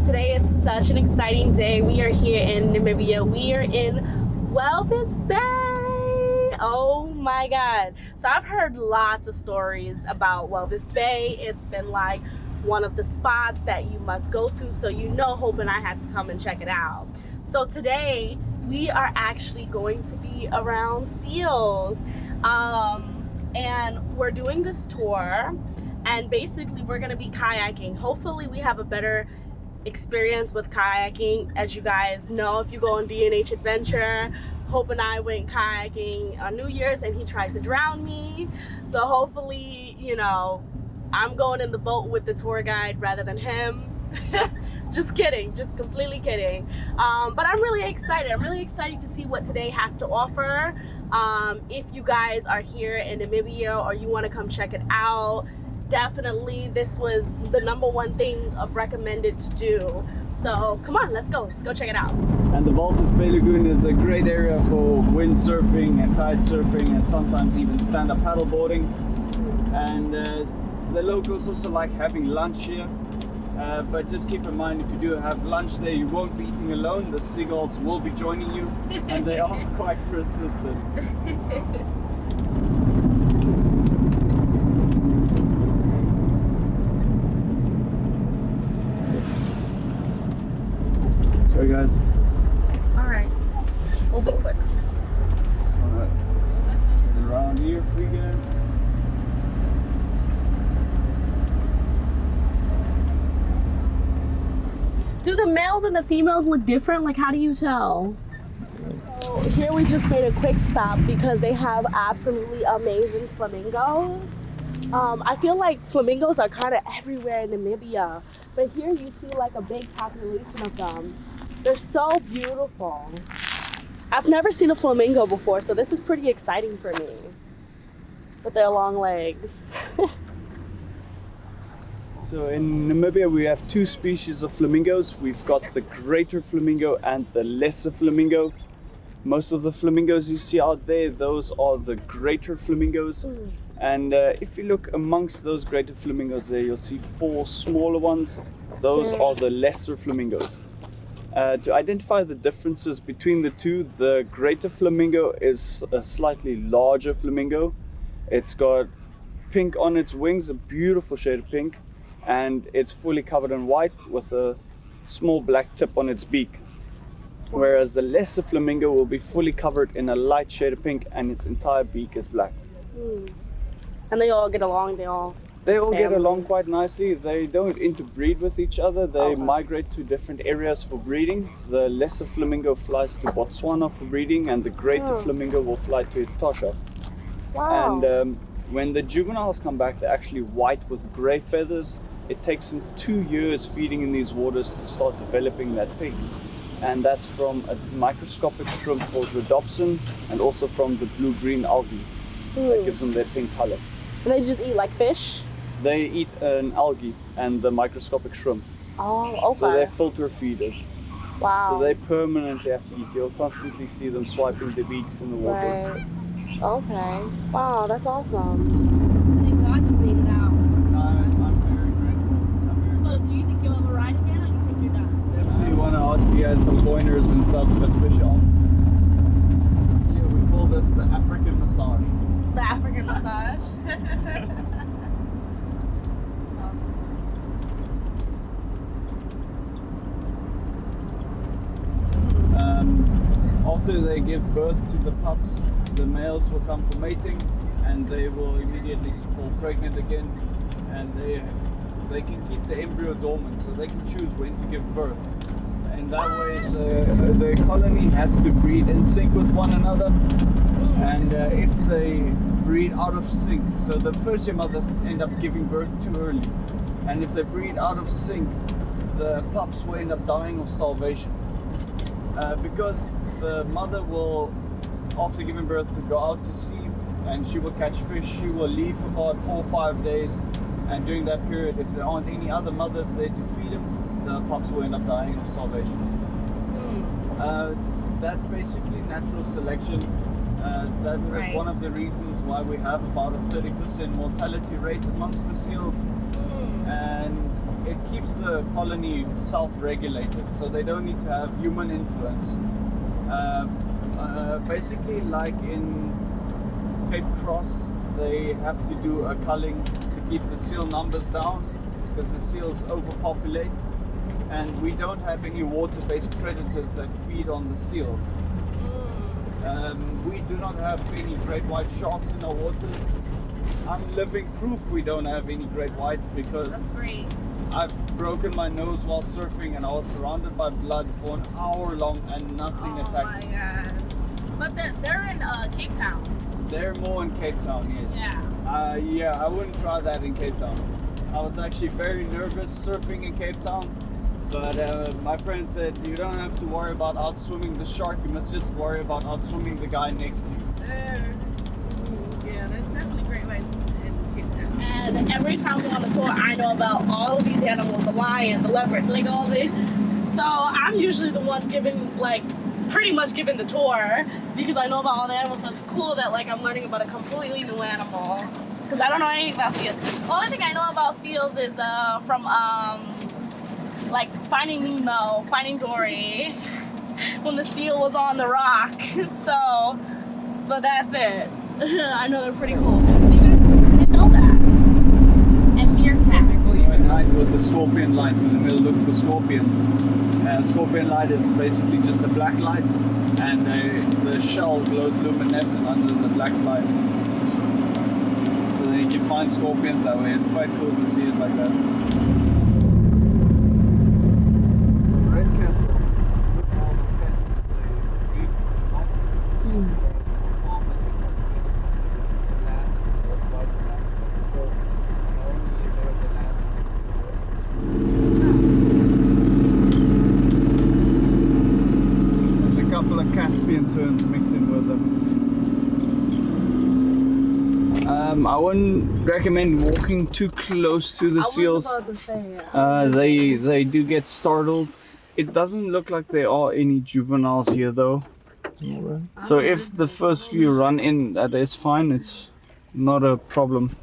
Today is such an exciting day. We are here in Namibia. We are in Walvis Bay. Oh my God. So I've heard lots of stories about Walvis Bay. It's been like one of the spots that you must go to. So Hope and I had to come and check it out. So today we are actually going to be around seals. And we're doing this tour. And basically we're going to be kayaking. Hopefully we have a better experience with kayaking. As you guys know, if you go on D&H Adventure, Hope and I went kayaking on New Year's and he tried to drown me. So hopefully, I'm going in the boat with the tour guide rather than him. Just kidding, just completely kidding. But I'm really excited. I'm really excited to see what today has to offer. If you guys are here in Namibia or you want to come check it out, definitely this was the #1 thing of recommended to do. So come on, let's go check it out. And the Walvis Bay Lagoon is a great area for windsurfing and kite surfing and sometimes even stand-up paddleboarding. And the locals also like having lunch here. But just keep in mind, if you do have lunch there, you won't be eating alone. The seagulls will be joining you, and they are quite persistent. Sorry guys. Alright, we'll be quick. Alright, around here for you guys. Do the males and the females look different? Like, how do you tell? So here we just made a quick stop because they have absolutely amazing flamingos. I feel like flamingos are kind of everywhere in Namibia, but here you see like a big population of them. They're so beautiful. I've never seen a flamingo before, so this is pretty exciting for me with their long legs. So in Namibia we have 2 species of flamingos. We've got the greater flamingo and the lesser flamingo. Most of the flamingos you see out there, those are the greater flamingos. And if you look amongst those greater flamingos there, you'll see 4 smaller ones. Those are the lesser flamingos. To identify the differences between the two, the greater flamingo is a slightly larger flamingo. It's got pink on its wings, a beautiful shade of pink, and it's fully covered in white with a small black tip on its beak. Whereas the lesser flamingo will be fully covered in a light shade of pink and its entire beak is black. And they all get along, they all get along quite nicely. They don't interbreed with each other. They migrate to different areas for breeding. The lesser flamingo flies to Botswana for breeding, and the greater flamingo will fly to Etosha. Wow. And when the juveniles come back, they're actually white with grey feathers. It takes them 2 years feeding in these waters to start developing that pink. And that's from a microscopic shrimp called rhodopsin, and also from the blue-green algae that gives them their pink color. And they just eat like fish? They eat an algae and the microscopic shrimp. Oh, okay. So they're filter feeders. Wow. So they permanently have to eat. You'll constantly see them swiping their beaks in the water. Right. Okay. Wow, that's awesome. Thank God you made it out. I'm very grateful. So do you think you'll ever ride again, or you think you're done? Definitely want to ask you guys some pointers and stuff, especially on. Yeah, we call this the African massage. The African massage? After they give birth to the pups, the males will come for mating, and they will immediately fall pregnant again, and they can keep the embryo dormant, so they can choose when to give birth. In that way, the colony has to breed in sync with one another, and if they breed out of sync, so the first year mothers end up giving birth too early, and if they breed out of sync, the pups will end up dying of starvation. Because the mother will, after giving birth, go out to sea and she will catch fish. She will leave for about 4 or 5 days, and during that period, if there aren't any other mothers there to feed them, the pups will end up dying of starvation. That's basically natural selection. That is one of the reasons why we have about a 30% mortality rate amongst the seals. And it keeps the colony self-regulated, so they don't need to have human influence. Basically, like in Cape Cross, they have to do a culling to keep the seal numbers down because the seals overpopulate, and we don't have any water-based predators that feed on the seals. We do not have any great white sharks in our waters. I'm living proof we don't have any great whites because I've broken my nose while surfing and I was surrounded by blood for an hour long and nothing attacked me. Oh my god. But they're in Cape Town. They're more in Cape Town, yes. Yeah. I wouldn't try that in Cape Town. I was actually very nervous surfing in Cape Town, but my friend said you don't have to worry about outswimming the shark, you must just worry about outswimming the guy next to you. Yeah, that's definitely great whites in Cape Town. And every time we go on the tour, I know about all of these animals, the lion, the leopard, like all this. So I'm usually the one pretty much giving the tour because I know about all the animals, so it's cool that I'm learning about a completely new animal because I don't know anything about seals. The only thing I know about seals is from Finding Nemo, Finding Dory, when the seal was on the rock. So, but that's it. I know they're pretty cool. Didn't know that. And meerkats. Some people even hide with a scorpion light when they'll look for scorpions. Scorpion light is basically just a black light, and the shell glows luminescent under the black light. So then you can find scorpions that way. It's quite cool to see it like that. Red cats are all the best. They breed out. Farmers and lambs and the white lambs, but only they're the lambs. There's a couple of Caspian terns mixed in with them. I wouldn't recommend walking too close to the seals. I was about to say, They do get startled. It doesn't look like there are any juveniles here though. So if the first few run in, that is fine. It's not a problem.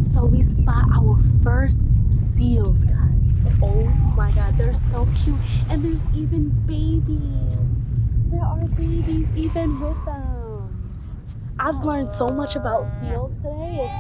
So we spot our first seals, guys. Oh my god, they're so cute. And there's even babies. There are babies even with them. I've learned so much about seals today.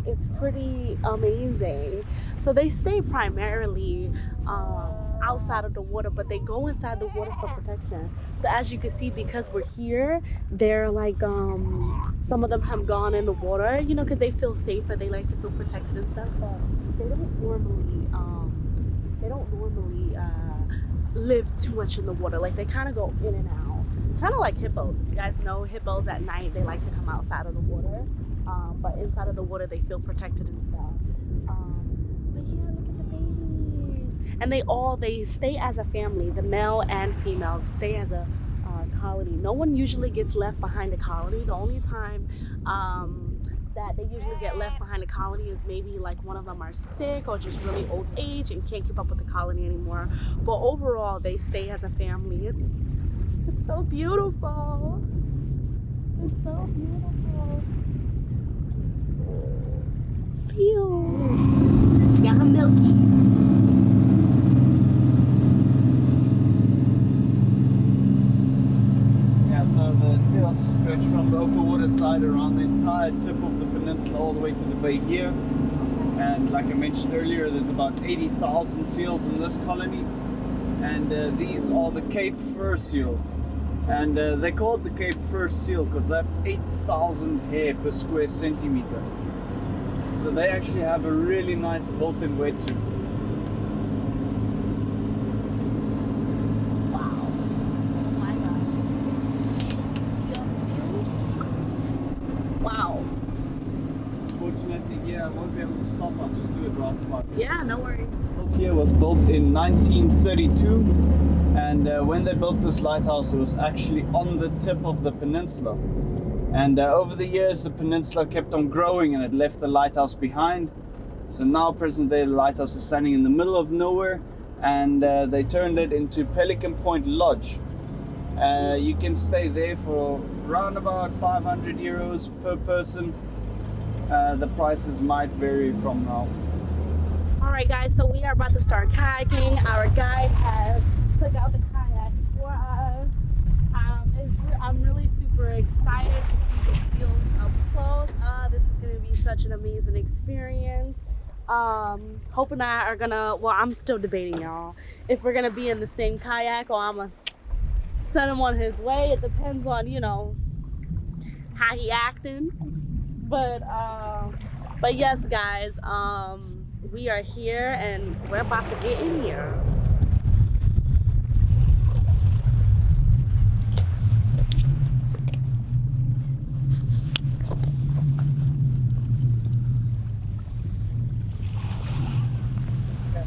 It's pretty amazing. So they stay primarily outside of the water, but they go inside the water for protection. So as you can see, because we're here, they're some of them have gone in the water, because they feel safer. They like to feel protected and stuff, but they don't normally live too much in the water. They kind of go in and out, kind of like hippos. If you guys know hippos, at night they like to come outside of the water, but inside of the water they feel protected and stuff. But yeah, look at the babies. And they stay as a family. The male and females stay as a colony. No one usually gets left behind a colony. The only time that they usually get left behind a colony is maybe one of them are sick or just really old age and can't keep up with the colony anymore. But overall, they stay as a family. It's so beautiful. It's so beautiful. Seals. She got her milkies. So the seals stretch from the open water side around the entire tip of the peninsula all the way to the bay here. And like I mentioned earlier, there's about 80,000 seals in this colony. And these are the Cape fur seals. And they call it the Cape fur seal because they have 8,000 hair per square centimeter. So they actually have a really nice built-in wetsuit. unfortunately here I won't be able to stop. I'll just do it right by. Yeah, no worries. Built here was built in 1932, and when they built this lighthouse, it was actually on the tip of the peninsula. And over the years, the peninsula kept on growing, and it left the lighthouse behind. So now, present day, the lighthouse is standing in the middle of nowhere, and they turned it into Pelican Point Lodge. You can stay there for around about 500 euros per person. The prices might vary from now. All right, guys, so we are about to start kayaking. Our guide has took out the kayaks for us. I'm really super excited to see the seals up close. This is going to be such an amazing experience. Hope and I are gonna, well, I'm still debating, y'all, if we're gonna be in the same kayak or I'm gonna send him on his way. It depends on, you know, how he acting. But yes, guys, we are here and we're about to get in here.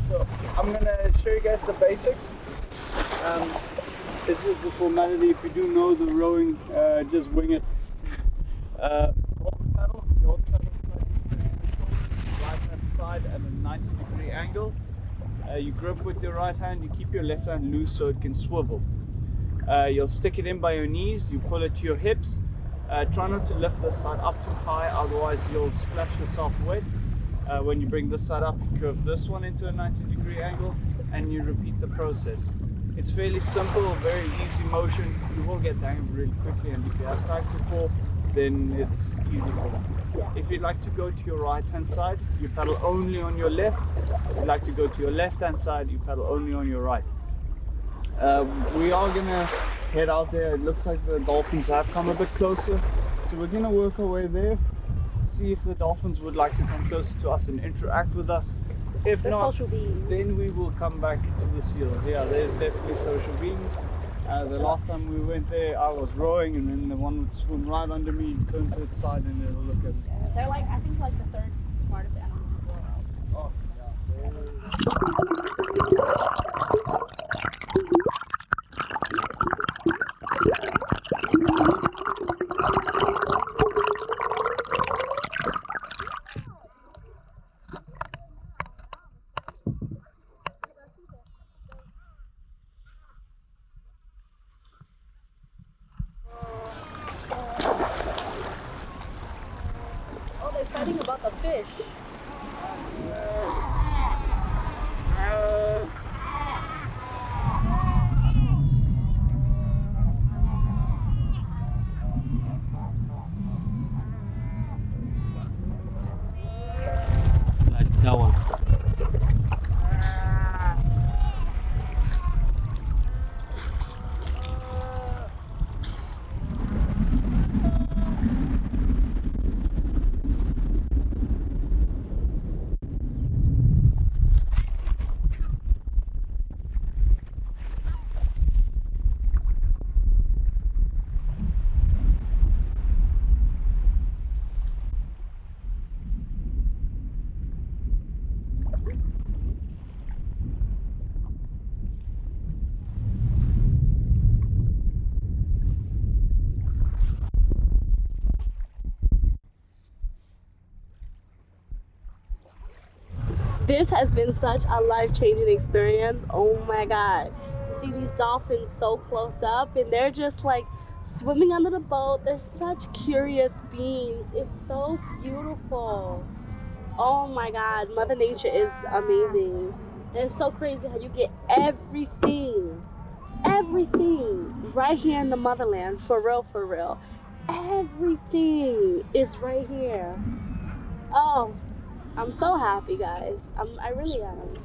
So I'm gonna show you guys the basics. This is the formality. If you do know the rowing, just wing it. Hold the paddle. You hold the paddle slightly between the shoulders, right hand side at a 90-degree angle. You grip with your right hand. You keep your left hand loose so it can swivel. You'll stick it in by your knees. You pull it to your hips. Try not to lift this side up too high, otherwise you'll splash yourself wet. When you bring this side up, you curve this one into a 90-degree angle, and you repeat the process. It's fairly simple, very easy motion. You will get down really quickly, and if you have tried before, then it's easy for you. If you'd like to go to your right-hand side, you paddle only on your left. If you'd like to go to your left-hand side, you paddle only on your right. We are gonna head out there. It looks like the dolphins have come a bit closer, so we're gonna work our way there. See if the dolphins would like to come closer to us and interact with us. If They're not, social beings. then we will come back to the seals. Yeah, they're definitely social beings. The last time we went there, I was rowing, and then the one would swim right under me, turn to its side, and they'll look at me. Yeah, they're like, I think like the third smartest animal in the world. Oh, Oh, they're fighting about the fish. like that one. This has been such a life-changing experience. Oh my God. To see these dolphins so close up, and they're just like swimming under the boat. They're such curious beings. It's so beautiful. Oh my God. Mother Nature is amazing. And it's so crazy how you get everything right here in the motherland. For real, for real. Everything is right here. Oh, I'm so happy, guys. I really am.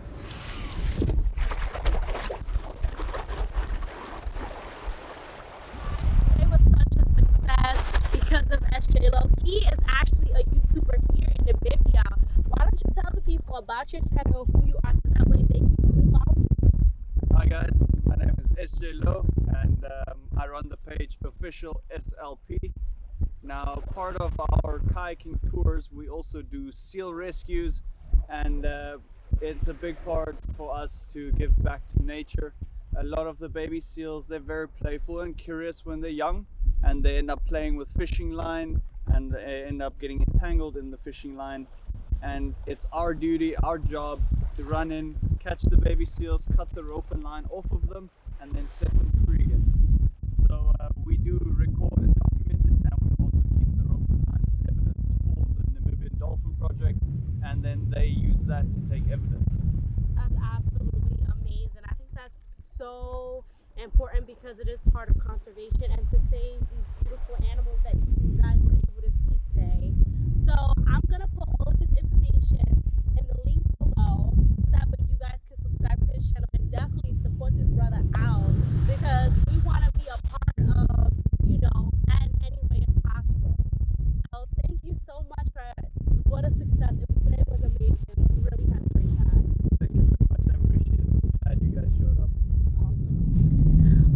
It was such a success because of SJLo. He is actually a YouTuber here in Namibia. Why don't you tell the people about your channel, who you are, so that way they can come and follow you? Hi guys, my name is SJLo, and I run the page Official SLP. Now, part of our kayaking tours, we also do seal rescues, and it's a big part for us to give back to nature. A lot of the baby seals, they're very playful and curious when they're young, and they end up playing with fishing line and they end up getting entangled in the fishing line. And it's our duty, our job to run in, catch the baby seals, cut the rope and line off of them, and then set them free again. So we do record and document it, and we also keep the rope and line as evidence for the Namibian Dolphin Project, and then they use that to take evidence. That's absolutely amazing. I think that's so important because it is part of conservation and to save these beautiful animals that you guys were able to see today. So I'm gonna put all of his information in the link below so that way you guys can subscribe to his channel and definitely support this brother out because we want to be a part of, you know, in any way as possible. So thank you so much for what a success. Today was amazing. We really had a great time. Thank you very much. I appreciate it. Glad you guys showed up.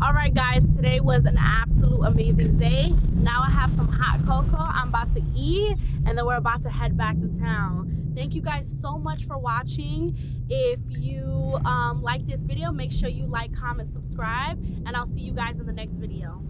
All right, guys, today was an absolute amazing day. Now I have some hot cocoa I'm about to eat, and then we're about to head back to town. Thank you guys so much for watching. If you like this video, make sure you like, comment, subscribe, and I'll see you guys in the next video.